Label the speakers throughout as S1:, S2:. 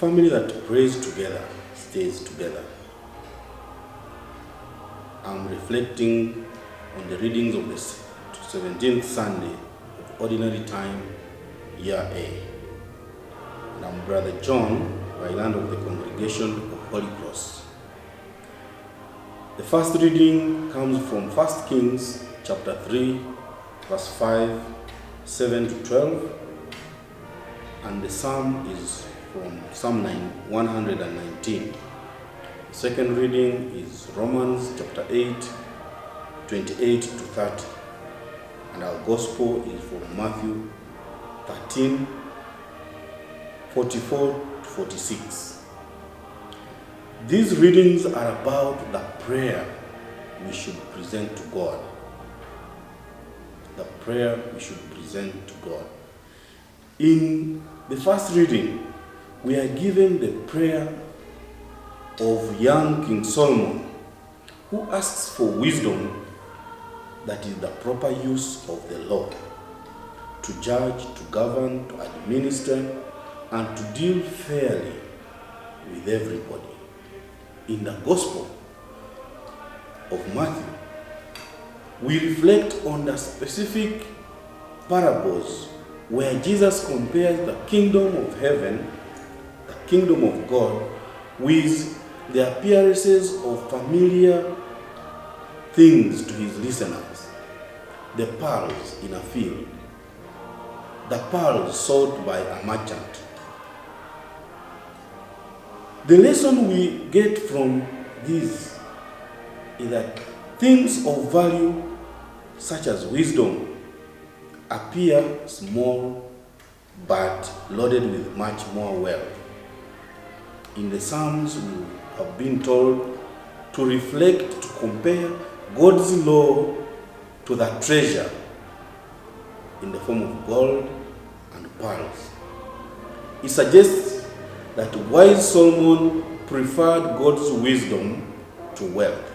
S1: family that prays together stays together. I'm reflecting on the readings of the 17th Sunday of Ordinary Time, Year A. And I'm Brother John, Bailanda of the Congregation of Holy Cross. The first reading comes from 1 Kings chapter 3, verse 5, 7 to 12. And the psalm is from Psalm 119. The second reading is Romans chapter 8, 28 to 30. And our Gospel is from Matthew 13, 44 to 46. These readings are about the prayer we should present to God. The prayer we should present to God. In the first reading, we are given the prayer of young King Solomon, who asks for wisdom that is the proper use of the law, to judge, to govern, to administer, and to deal fairly with everybody. In the Gospel of Matthew, we reflect on the specific parables where Jesus compares the kingdom of heaven, the kingdom of God, with the appearances of familiar things to his listeners. The pearls in a field, the pearls sold by a merchant. The lesson we get from this is that things of value, such as wisdom, appear small but loaded with much more wealth. In the Psalms, we have been told to reflect, to compare God's law to the treasure in the form of gold and pearls. It suggests that wise Solomon preferred God's wisdom to wealth.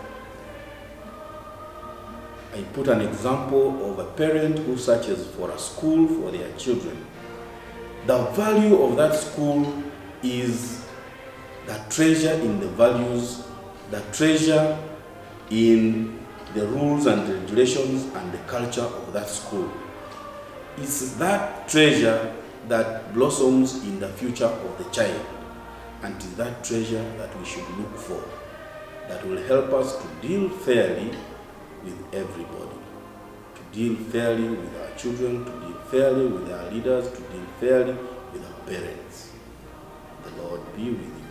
S1: I put an example of a parent who searches for a school for their children. The value of that school is the treasure in the values, the treasure in the rules and regulations and the culture of that school. It's that treasure that blossoms in the future of the child, and it is that treasure that we should look for, that will help us to deal fairly with everybody, to deal fairly with our children, to deal fairly with our leaders, to deal fairly with our parents. The Lord be with you.